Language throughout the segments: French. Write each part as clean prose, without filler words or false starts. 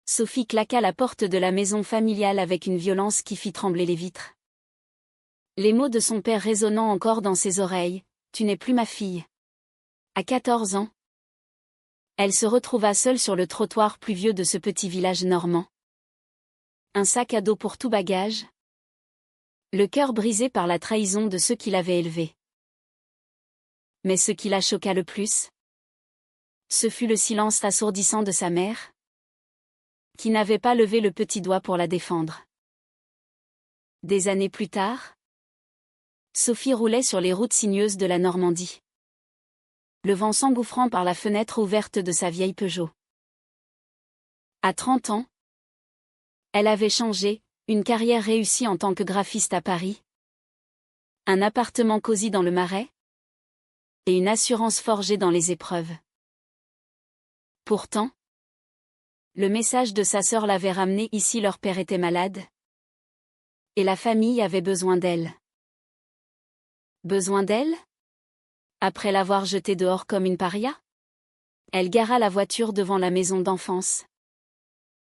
Sophie claqua la porte de la maison familiale avec une violence qui fit trembler les vitres. Les mots de son père résonnant encore dans ses oreilles, « Tu n'es plus ma fille ». À 14 ans, elle se retrouva seule sur le trottoir pluvieux de ce petit village normand. Un sac à dos pour tout bagage. Le cœur brisé par la trahison de ceux qui l'avaient élevée. Mais ce qui la choqua le plus, ce fut le silence assourdissant de sa mère, qui n'avait pas levé le petit doigt pour la défendre. Des années plus tard, Sophie roulait sur les routes sinueuses de la Normandie, le vent s'engouffrant par la fenêtre ouverte de sa vieille Peugeot. À 30 ans, elle avait changé, une carrière réussie en tant que graphiste à Paris, un appartement cosy dans le Marais, et une assurance forgée dans les épreuves. Pourtant, le message de sa sœur l'avait ramené ici, leur père était malade, et la famille avait besoin d'elle. Besoin d'elle ? Après l'avoir jetée dehors comme une paria ? Elle gara la voiture devant la maison d'enfance.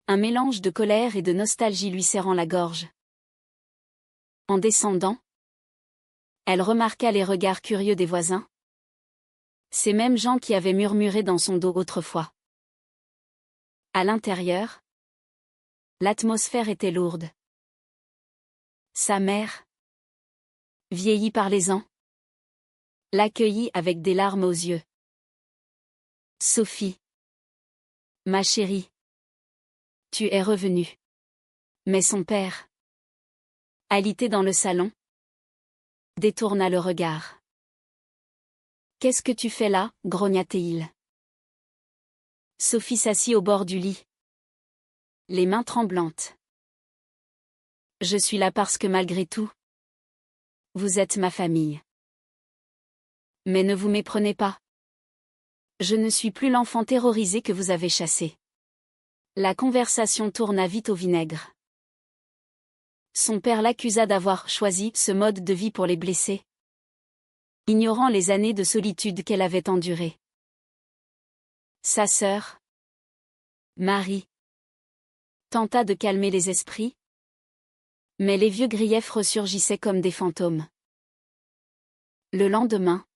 Un mélange de colère et de nostalgie lui serrant la gorge. En descendant, elle remarqua les regards curieux des voisins. Ces mêmes gens qui avaient murmuré dans son dos autrefois. À l'intérieur, l'atmosphère était lourde. Sa mère, vieillie par les ans, l'accueillit avec des larmes aux yeux. « Sophie, ma chérie, tu es revenue. » Mais son père, alité dans le salon, détourna le regard. « Qu'est-ce que tu fais là ?» grogna-t-il. Sophie s'assit au bord du lit, les mains tremblantes. « Je suis là parce que malgré tout, vous êtes ma famille. Mais ne vous méprenez pas. Je ne suis plus l'enfant terrorisé que vous avez chassé. » La conversation tourna vite au vinaigre. Son père l'accusa d'avoir choisi ce mode de vie pour les blessés, ignorant les années de solitude qu'elle avait endurées. Sa sœur, Marie, tenta de calmer les esprits, mais les vieux griefs ressurgissaient comme des fantômes. Le lendemain,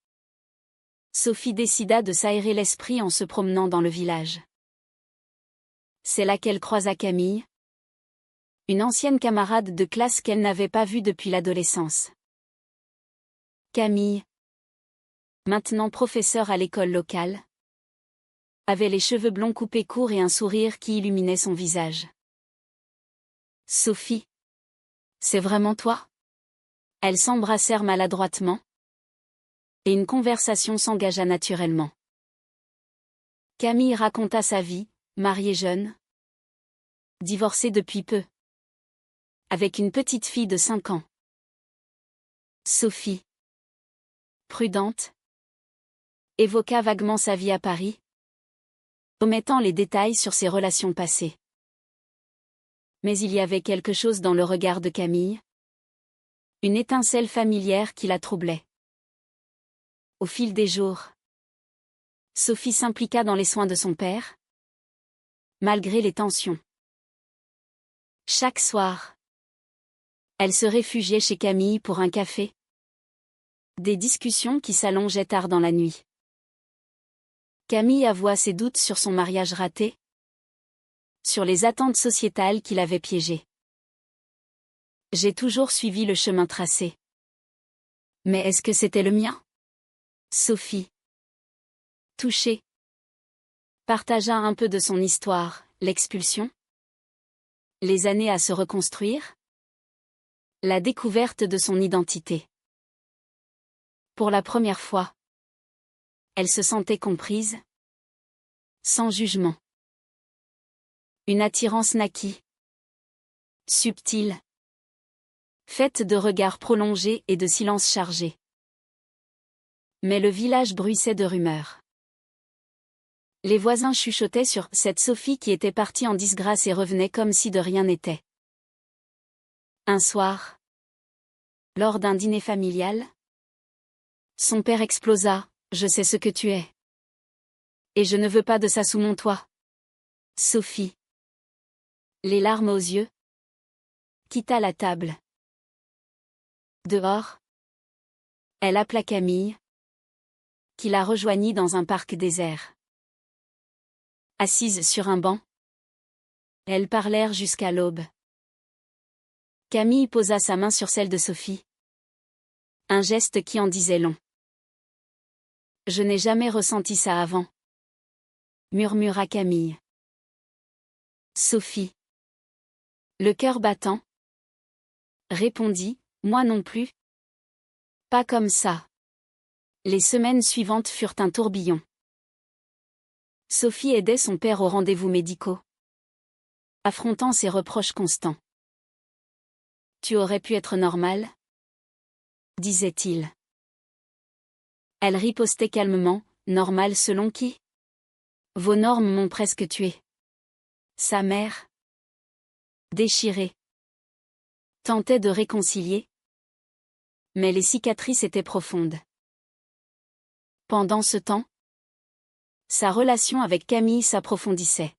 Sophie décida de s'aérer l'esprit en se promenant dans le village. C'est là qu'elle croisa Camille, une ancienne camarade de classe qu'elle n'avait pas vue depuis l'adolescence. Camille, maintenant professeure à l'école locale, avait les cheveux blonds coupés courts et un sourire qui illuminait son visage. « Sophie, c'est vraiment toi ?» Elles s'embrassèrent maladroitement, et une conversation s'engagea naturellement. Camille raconta sa vie, mariée jeune, divorcée depuis peu, avec une petite fille de 5 ans. Sophie, prudente, évoqua vaguement sa vie à Paris, omettant les détails sur ses relations passées. Mais il y avait quelque chose dans le regard de Camille, une étincelle familière qui la troublait. Au fil des jours, Sophie s'impliqua dans les soins de son père, malgré les tensions. Chaque soir, elle se réfugiait chez Camille pour un café. Des discussions qui s'allongeaient tard dans la nuit. Camille avoua ses doutes sur son mariage raté, sur les attentes sociétales qui l'avaient piégée. « J'ai toujours suivi le chemin tracé. Mais est-ce que c'était le mien ?» Sophie, touchée, partagea un peu de son histoire, l'expulsion, les années à se reconstruire, la découverte de son identité. Pour la première fois, elle se sentait comprise, sans jugement. Une attirance naquit, subtile, faite de regards prolongés et de silences chargés. Mais le village bruissait de rumeurs. Les voisins chuchotaient sur cette Sophie qui était partie en disgrâce et revenait comme si de rien n'était. Un soir, lors d'un dîner familial, son père explosa. « Je sais ce que tu es. Et je ne veux pas de ça sous mon toit. Sophie. Les larmes aux yeux, quitta la table. Dehors, elle appela Camille, qui la rejoignit dans un parc désert. Assises sur un banc, elles parlèrent jusqu'à l'aube. Camille posa sa main sur celle de Sophie. Un geste qui en disait long. Je n'ai jamais ressenti ça avant, murmura Camille. Sophie, le cœur battant, répondit, moi non plus. Pas comme ça. Les semaines suivantes furent un tourbillon. Sophie aidait son père aux rendez-vous médicaux, affrontant ses reproches constants. Tu aurais pu être normale, disait-il. Elle ripostait calmement, normale selon qui? Vos normes m'ont presque tuée. Sa mère, déchirée, tentait de réconcilier, mais les cicatrices étaient profondes. Pendant ce temps, sa relation avec Camille s'approfondissait.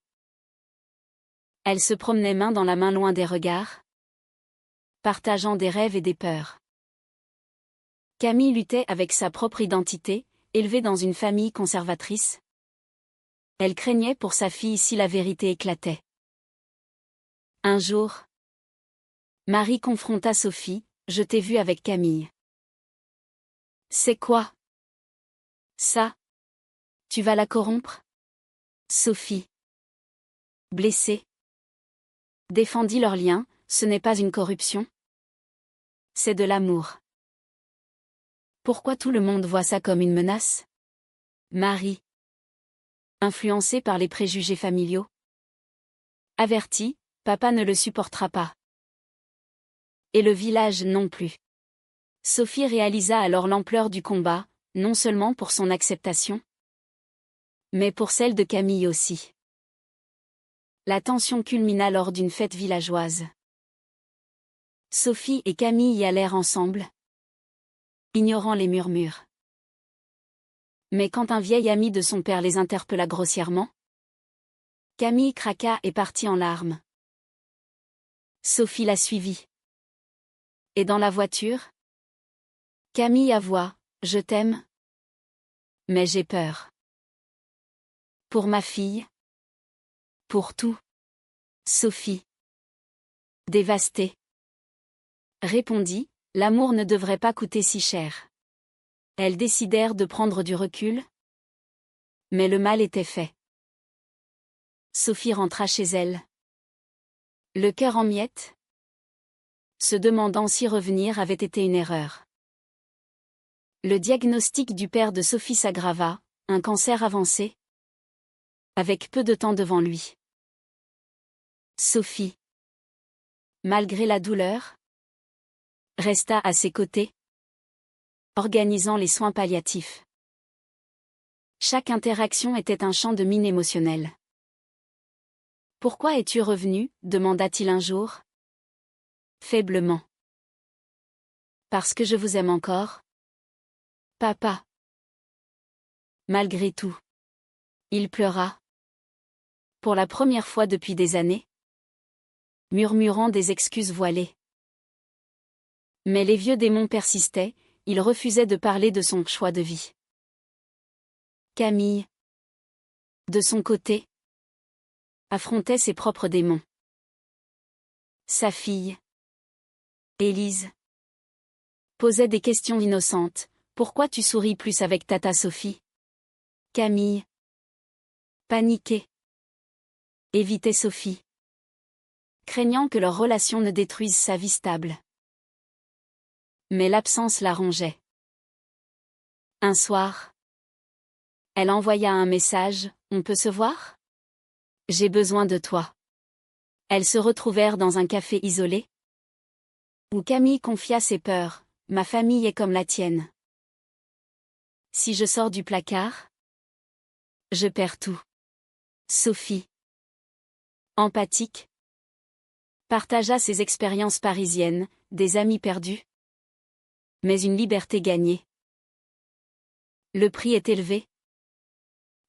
Elle se promenait main dans la main loin des regards, partageant des rêves et des peurs. Camille luttait avec sa propre identité, élevée dans une famille conservatrice. Elle craignait pour sa fille si la vérité éclatait. Un jour, Marie confronta Sophie, je t'ai vue avec Camille. C'est quoi? Ça? Tu vas la corrompre? Sophie, blessée, défendit leur lien, ce n'est pas une corruption. C'est de l'amour. Pourquoi tout le monde voit ça comme une menace? Marie, influencée par les préjugés familiaux, avertie, papa ne le supportera pas. Et le village non plus. Sophie réalisa alors l'ampleur du combat, non seulement pour son acceptation, mais pour celle de Camille aussi. La tension culmina lors d'une fête villageoise. Sophie et Camille y allèrent ensemble, ignorant les murmures. Mais quand un vieil ami de son père les interpella grossièrement, Camille craqua et partit en larmes. Sophie la suivit. Et dans la voiture, Camille avoua, je t'aime, mais j'ai peur. Pour ma fille. Pour tout. Sophie, dévastée, répondit, l'amour ne devrait pas coûter si cher. Elles décidèrent de prendre du recul. Mais le mal était fait. Sophie rentra chez elle, le cœur en miettes, se demandant si revenir avait été une erreur. Le diagnostic du père de Sophie s'aggrava, un cancer avancé, avec peu de temps devant lui. Sophie, malgré la douleur, resta à ses côtés, organisant les soins palliatifs. Chaque interaction était un champ de mine émotionnelle. Pourquoi es-tu revenu? Demanda-t-il un jour. Faiblement. Parce que je vous aime encore. Papa. Malgré tout. Il pleura. Pour la première fois depuis des années. Murmurant des excuses voilées. Mais les vieux démons persistaient, il refusait de parler de son choix de vie. Camille, de son côté, affrontait ses propres démons. Sa fille, Élise, posait des questions innocentes. Pourquoi tu souris plus avec Tata Sophie? Camille, paniquée, évitait Sophie, craignant que leur relation ne détruise sa vie stable. Mais l'absence la rongeait. Un soir, elle envoya un message, on peut se voir? J'ai besoin de toi. Elles se retrouvèrent dans un café isolé, où Camille confia ses peurs, ma famille est comme la tienne. Si je sors du placard, je perds tout. Sophie, empathique, partagea ses expériences parisiennes, des amis perdus, mais une liberté gagnée. Le prix est élevé,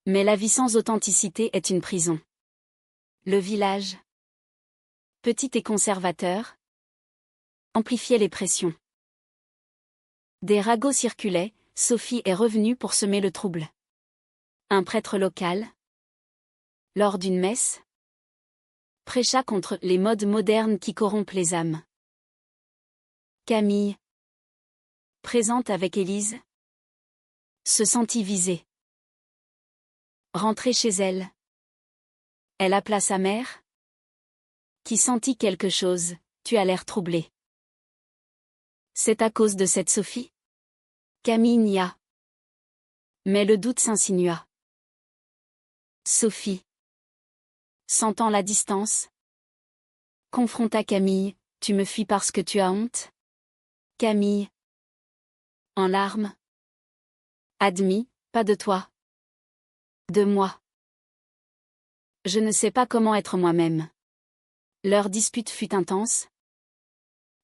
mais la vie sans authenticité est une prison. Le village, petit et conservateur, amplifiait les pressions. Des ragots circulaient, Sophie est revenue pour semer le trouble. Un prêtre local, lors d'une messe, prêcha contre les modes modernes qui corrompent les âmes. Camille, présente avec Élise, se sentit visée. Rentrée chez elle, elle appela sa mère, qui sentit quelque chose. Tu as l'air troublée. C'est à cause de cette Sophie? Camille nia. Mais le doute s'insinua. Sophie, sentant la distance, confronta Camille. Tu me fuis parce que tu as honte? Camille, en larmes, admis, pas de toi. De moi. Je ne sais pas comment être moi-même. Leur dispute fut intense,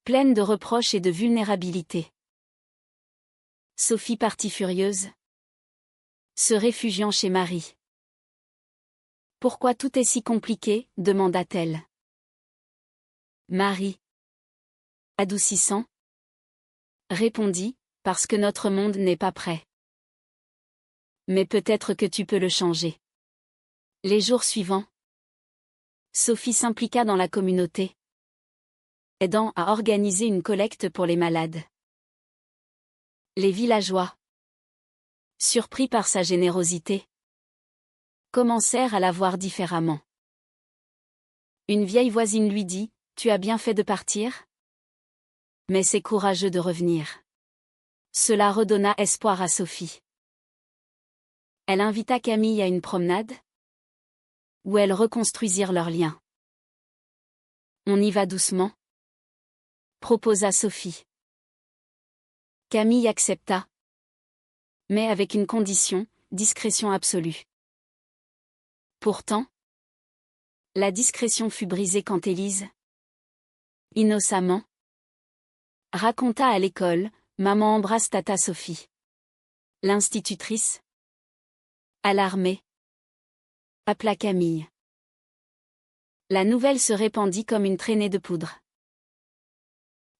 pleine de reproches et de vulnérabilité. Sophie partit furieuse, se réfugiant chez Marie. Pourquoi tout est si compliqué? Demanda-t-elle. Marie, adoucissant, répondit, parce que notre monde n'est pas prêt. Mais peut-être que tu peux le changer. Les jours suivants, Sophie s'impliqua dans la communauté, aidant à organiser une collecte pour les malades. Les villageois, surpris par sa générosité, commencèrent à la voir différemment. Une vieille voisine lui dit, « Tu as bien fait de partir? Mais c'est courageux de revenir. » Cela redonna espoir à Sophie. Elle invita Camille à une promenade, où elles reconstruisirent leurs liens. On y va doucement, proposa Sophie. Camille accepta, mais avec une condition, discrétion absolue. Pourtant, la discrétion fut brisée quand Élise, innocemment, raconta à l'école, maman embrasse tata Sophie. L'institutrice, alarmée, appela Camille. La nouvelle se répandit comme une traînée de poudre.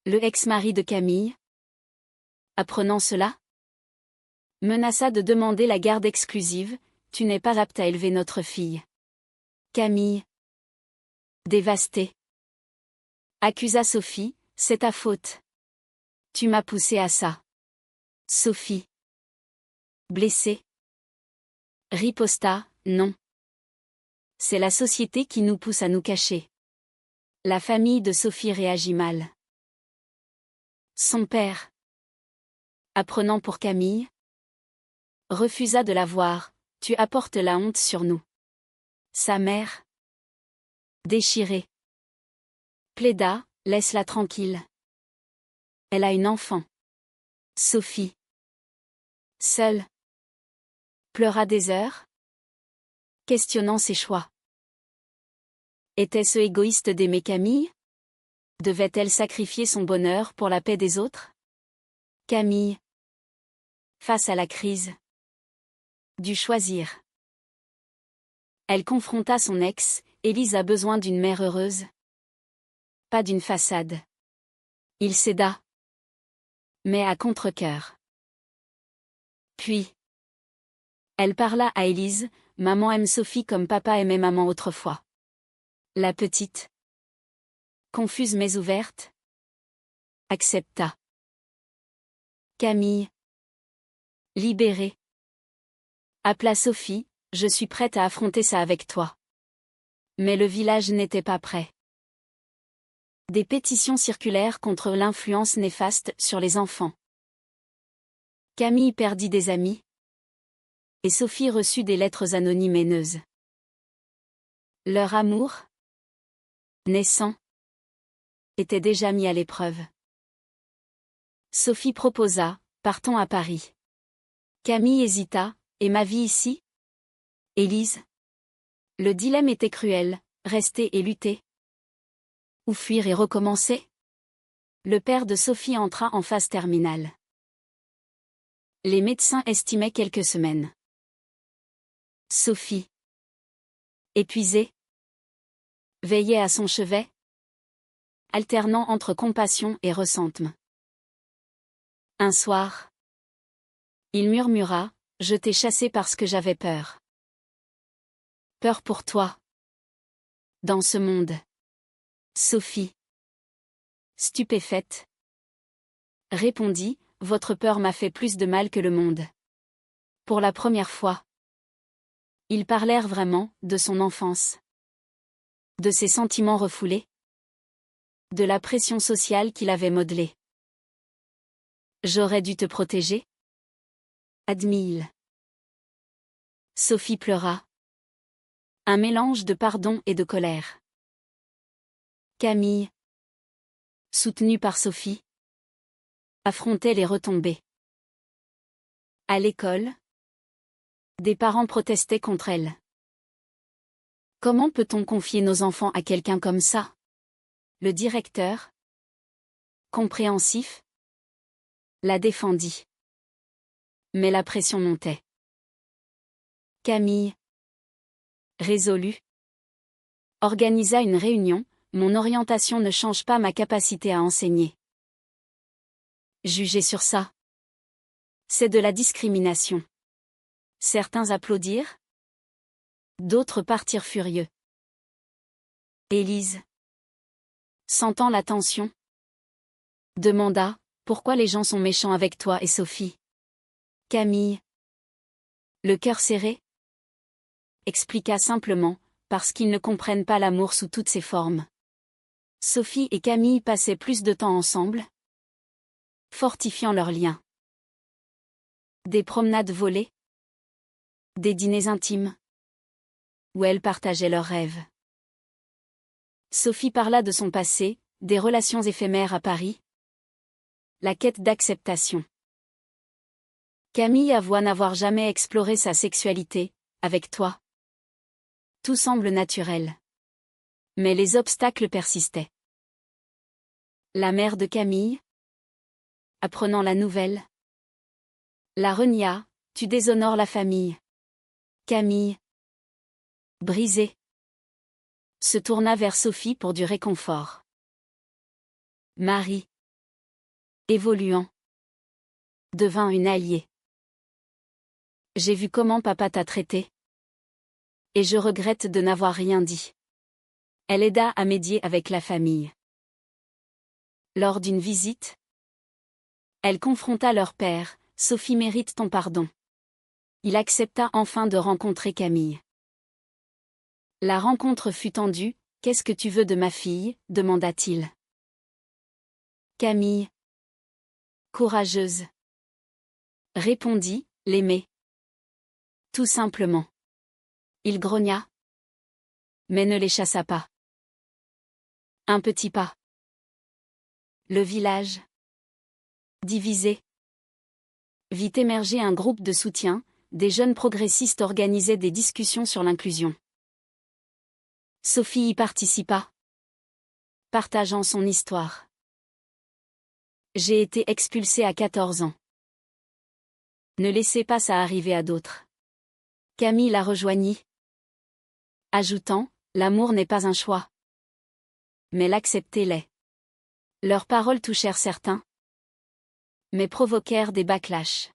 Le ex-mari de Camille, apprenant cela, menaça de demander la garde exclusive. Tu n'es pas apte à élever notre fille. Camille, dévastée, accusa Sophie, c'est ta faute. Tu m'as poussée à ça. Sophie, blessée, riposta, non. C'est la société qui nous pousse à nous cacher. La famille de Sophie réagit mal. Son père, apprenant pour Camille, refusa de la voir. Tu apportes la honte sur nous. Sa mère, déchirée, plaida, laisse-la tranquille. Elle a une enfant. Sophie, seule, pleura des heures, questionnant ses choix. Était-ce égoïste d'aimer Camille? Devait-elle sacrifier son bonheur pour la paix des autres? Camille, face à la crise, dut choisir. Elle confronta son ex, Élise a besoin d'une mère heureuse, pas d'une façade. Il céda, mais à contre-cœur. Puis, elle parla à Élise, maman aime Sophie comme papa aimait maman autrefois. La petite, confuse mais ouverte, accepta. Camille, libérée, appela Sophie, je suis prête à affronter ça avec toi. Mais le village n'était pas prêt. Des pétitions circulèrent contre l'influence néfaste sur les enfants. Camille perdit des amis, et Sophie reçut des lettres anonymes haineuses. Leur amour, naissant, était déjà mis à l'épreuve. Sophie proposa, partons à Paris. Camille hésita, et ma vie ici? Élise? Le dilemme était cruel, rester et lutter. Ou fuir et recommencer? Le père de Sophie entra en phase terminale. Les médecins estimaient quelques semaines. Sophie, épuisée, veillait à son chevet, alternant entre compassion et ressentiment. Un soir, il murmura, « Je t'ai chassé parce que j'avais peur. Peur pour toi. Dans ce monde. » Sophie, stupéfaite, répondit, « Votre peur m'a fait plus de mal que le monde. » Pour la première fois, ils parlèrent vraiment de son enfance, de ses sentiments refoulés, de la pression sociale qu'il avait modelée. « J'aurais dû te protéger ?» admit-il. Sophie pleura. Un mélange de pardon et de colère. Camille, soutenue par Sophie, affrontait les retombées. À l'école, des parents protestaient contre elle. Comment peut-on confier nos enfants à quelqu'un comme ça? Le directeur, compréhensif, la défendit. Mais la pression montait. Camille, résolue, organisa une réunion. « Mon orientation ne change pas ma capacité à enseigner. Juger sur ça, c'est de la discrimination. » Certains applaudirent, d'autres partirent furieux. Élise, sentant la tension, demanda, « Pourquoi les gens sont méchants avec toi et Sophie ?» Camille, le cœur serré, expliqua simplement, « Parce qu'ils ne comprennent pas l'amour sous toutes ses formes. » Sophie et Camille passaient plus de temps ensemble, fortifiant leurs liens. Des promenades volées, des dîners intimes, où elles partageaient leurs rêves. Sophie parla de son passé, des relations éphémères à Paris, la quête d'acceptation. Camille avoua n'avoir jamais exploré sa sexualité, « Avec toi, tout semble naturel. » Mais les obstacles persistaient. La mère de Camille, apprenant la nouvelle, la renia, « Tu déshonores la famille. » Camille, brisée, se tourna vers Sophie pour du réconfort. Marie, évoluant, devint une alliée. « J'ai vu comment papa t'a traité. Et je regrette de n'avoir rien dit. » Elle aida à médier avec la famille. Lors d'une visite, elle confronta leur père, « Sophie mérite ton pardon. » Il accepta enfin de rencontrer Camille. La rencontre fut tendue, « Qu'est-ce que tu veux de ma fille ?» demanda-t-il. Camille, courageuse, répondit, « L'aimer. Tout simplement. » Il grogna, mais ne les chassa pas. Un petit pas. Le village, divisé, vit émerger un groupe de soutien. Des jeunes progressistes organisaient des discussions sur l'inclusion. Sophie y participa, partageant son histoire. « J'ai été expulsée à 14 ans. Ne laissez pas ça arriver à d'autres. » Camille la rejoignit, ajoutant, « L'amour n'est pas un choix. Mais l'accepter l'est. » Leurs paroles touchèrent certains, mais provoquèrent des backlash.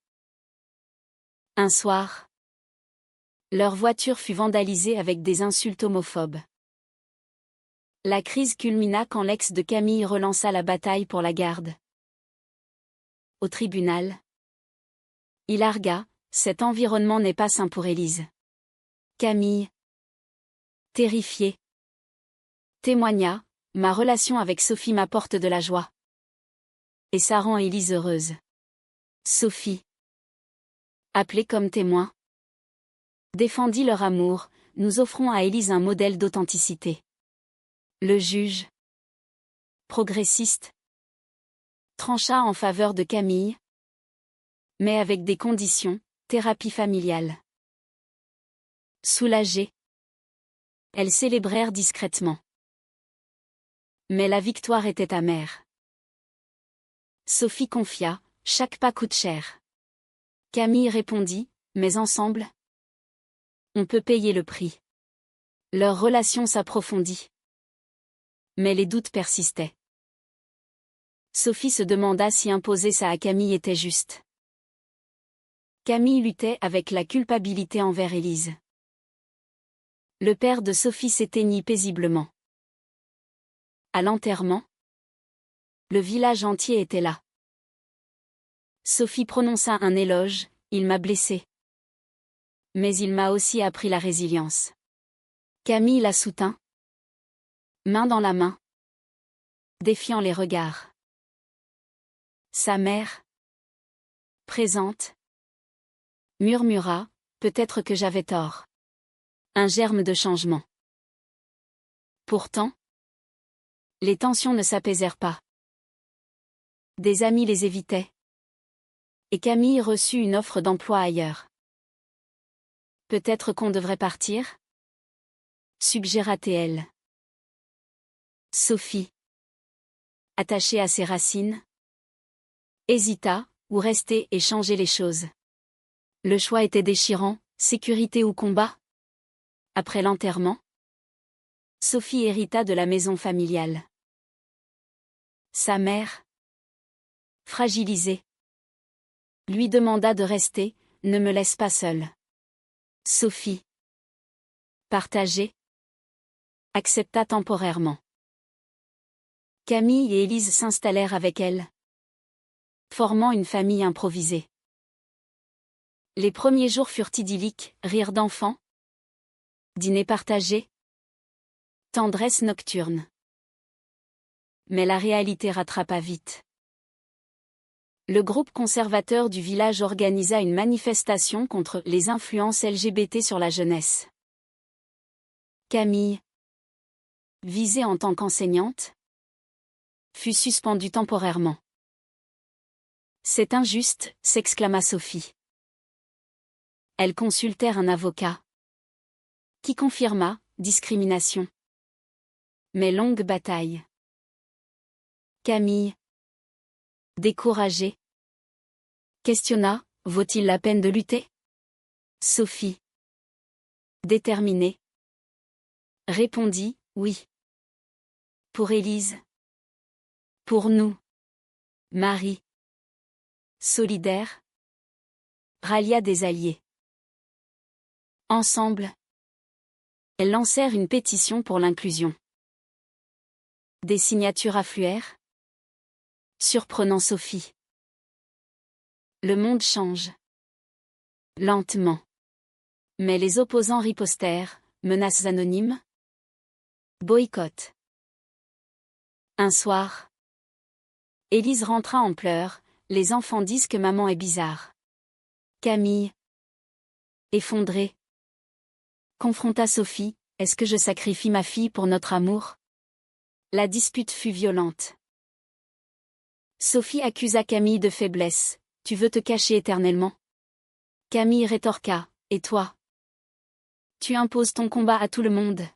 Un soir, leur voiture fut vandalisée avec des insultes homophobes. La crise culmina quand l'ex de Camille relança la bataille pour la garde. Au tribunal, il argua, « Cet environnement n'est pas sain pour Élise. » Camille, terrifiée, témoigna, « Ma relation avec Sophie m'apporte de la joie. Et ça rend Élise heureuse. » Sophie, appelée comme témoin, défendit leur amour, « Nous offrons à Élise un modèle d'authenticité. » Le juge, progressiste, trancha en faveur de Camille, mais avec des conditions, thérapie familiale. Soulagées, elles célébrèrent discrètement. Mais la victoire était amère. Sophie confia, « Chaque pas coûte cher. » Camille répondit, « Mais ensemble, on peut payer le prix. » Leur relation s'approfondit. Mais les doutes persistaient. Sophie se demanda si imposer ça à Camille était juste. Camille luttait avec la culpabilité envers Élise. Le père de Sophie s'éteignit paisiblement. À l'enterrement, le village entier était là. Sophie prononça un éloge, il m'a blessée. Mais il m'a aussi appris la résilience. Camille la soutint, main dans la main, défiant les regards. Sa mère, présente, murmura, peut-être que j'avais tort. Un germe de changement. Pourtant, les tensions ne s'apaisèrent pas. Des amis les évitaient. Et Camille reçut une offre d'emploi ailleurs. Peut-être qu'on devrait partir ? Suggéra-t-elle. Sophie, attachée à ses racines, hésita, ou rester et changer les choses. Le choix était déchirant, sécurité ou combat ? Après l'enterrement, Sophie hérita de la maison familiale. Sa mère, fragilisée, lui demanda de rester, ne me laisse pas seule. Sophie, partagée, accepta temporairement. Camille et Élise s'installèrent avec elle, formant une famille improvisée. Les premiers jours furent idylliques, rires d'enfants, dîner partagé, tendresse nocturne. Mais la réalité rattrapa vite. Le groupe conservateur du village organisa une manifestation contre les influences LGBT sur la jeunesse. Camille, visée en tant qu'enseignante, fut suspendue temporairement. C'est injuste, s'exclama Sophie. Elles consultèrent un avocat, qui confirma, discrimination. Mais longue bataille. Camille, découragée, questionna, vaut-il la peine de lutter ? Sophie, déterminée, répondit, oui. Pour Élise. Pour nous. Marie, solidaire, rallia des alliés. Ensemble, elles lancèrent une pétition pour l'inclusion. Des signatures affluèrent, surprenant Sophie. Le monde change. Lentement. Mais les opposants ripostèrent, menaces anonymes. Boycott. Un soir, Élise rentra en pleurs, les enfants disent que maman est bizarre. Camille, effondrée, confronta Sophie, est-ce que je sacrifie ma fille pour notre amour ? La dispute fut violente. Sophie accusa Camille de faiblesse, tu veux te cacher éternellement ? Camille rétorqua, et toi ? Tu imposes ton combat à tout le monde.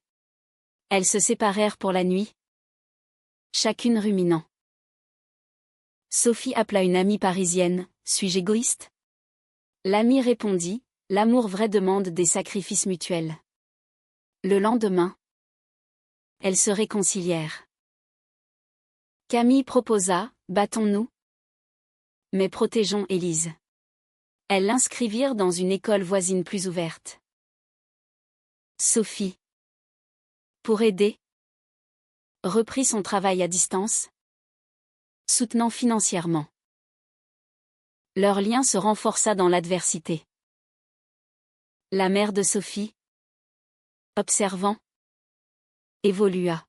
Elles se séparèrent pour la nuit, chacune ruminant. Sophie appela une amie parisienne, suis-je égoïste ? L'amie répondit, l'amour vrai demande des sacrifices mutuels. Le lendemain, elles se réconcilièrent. Camille proposa, battons-nous ? Mais protégeons Élise. Elles l'inscrivirent dans une école voisine plus ouverte. Sophie, pour aider, reprit son travail à distance, soutenant financièrement. Leur lien se renforça dans l'adversité. La mère de Sophie, observant, évolua.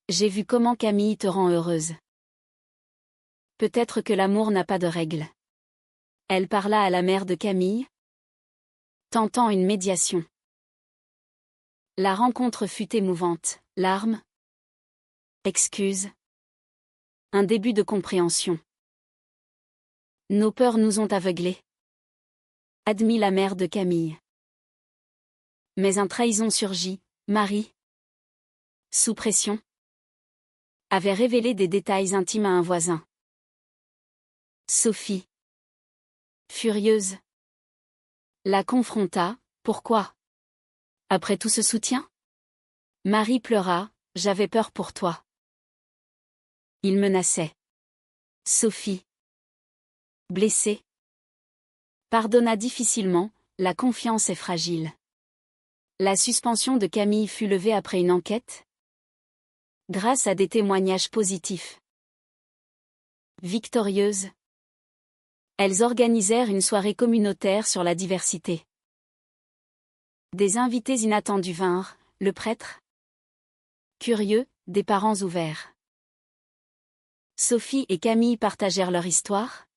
J'ai vu comment Camille te rend heureuse. Peut-être que l'amour n'a pas de règles. Elle parla à la mère de Camille, tentant une médiation. La rencontre fut émouvante, larmes, excuses, un début de compréhension. Nos peurs nous ont aveuglés, admit la mère de Camille. Mais une trahison surgit, Marie, sous pression, avait révélé des détails intimes à un voisin. Sophie, furieuse, la confronta, pourquoi ? Après tout ce soutien ? Marie pleura, j'avais peur pour toi. Il menaçait. Sophie, blessée, pardonna difficilement, la confiance est fragile. La suspension de Camille fut levée après une enquête, grâce à des témoignages positifs. Victorieuses, elles organisèrent une soirée communautaire sur la diversité. Des invités inattendus vinrent, le prêtre, curieux, des parents ouverts. Sophie et Camille partagèrent leur histoire,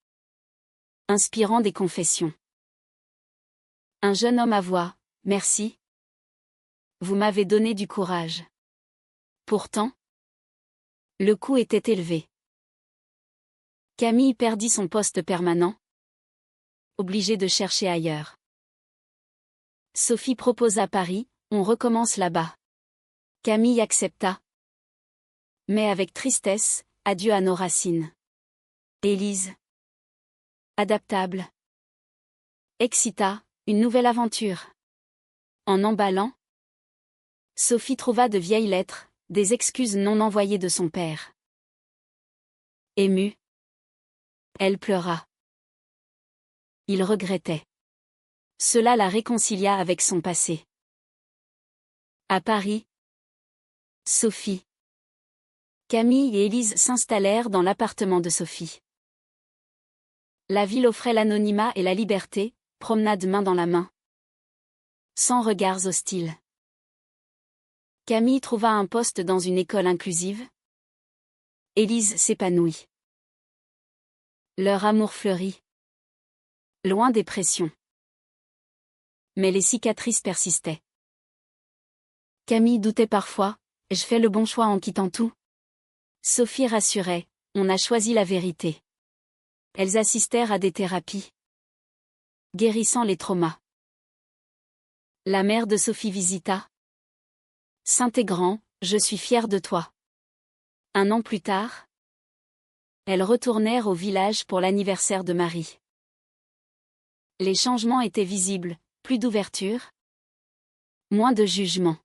inspirant des confessions. Un jeune homme avoua, « Merci. Vous m'avez donné du courage. » Pourtant, le coût était élevé. Camille perdit son poste permanent, obligée de chercher ailleurs. Sophie proposa Paris, on recommence là-bas. Camille accepta. Mais avec tristesse, adieu à nos racines. Élise, adaptable, excita, une nouvelle aventure. En emballant, Sophie trouva de vieilles lettres, des excuses non envoyées de son père. Émue, elle pleura. Il regrettait. Cela la réconcilia avec son passé. À Paris, Sophie, Camille et Élise s'installèrent dans l'appartement de Sophie. La ville offrait l'anonymat et la liberté, promenade main dans la main. Sans regards hostiles. Camille trouva un poste dans une école inclusive. Élise s'épanouit. Leur amour fleurit. Loin des pressions. Mais les cicatrices persistaient. Camille doutait parfois, « Je fais le bon choix en quittant tout ?» Sophie rassurait, « On a choisi la vérité. » Elles assistèrent à des thérapies, guérissant les traumas. La mère de Sophie visita. « Saint-Égrand, je suis fière de toi. » Un an plus tard, elles retournèrent au village pour l'anniversaire de Marie. Les changements étaient visibles, plus d'ouverture, moins de jugement.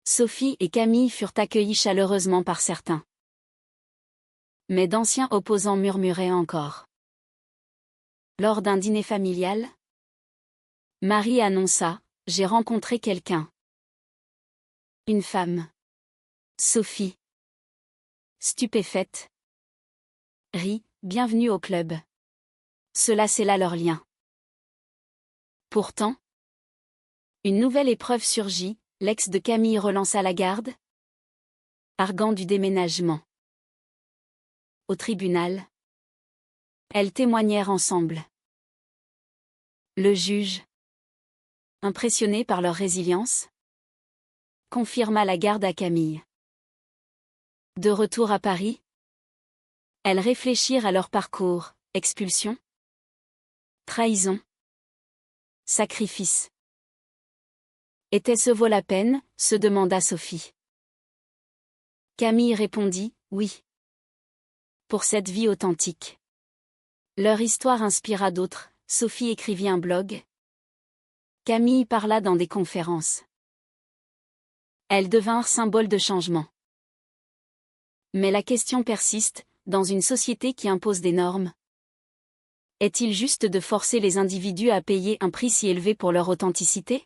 Sophie et Camille furent accueillies chaleureusement par certains. Mais d'anciens opposants murmuraient encore. Lors d'un dîner familial, Marie annonça, « J'ai rencontré quelqu'un. » Une femme. Sophie, stupéfaite, rit, « Bienvenue au club. » Cela scella leur lien. Pourtant, une nouvelle épreuve surgit, l'ex de Camille relança la garde, arguant du déménagement. Au tribunal, elles témoignèrent ensemble. Le juge, impressionné par leur résilience, confirma la garde à Camille. De retour à Paris, elles réfléchirent à leur parcours, expulsion, trahison, sacrifice. Était-ce vaut la peine, se demanda Sophie. Camille répondit, oui. Pour cette vie authentique. Leur histoire inspira d'autres, Sophie écrivit un blog. Camille parla dans des conférences. Elles devinrent symboles de changement. Mais la question persiste, dans une société qui impose des normes. Est-il juste de forcer les individus à payer un prix si élevé pour leur authenticité ?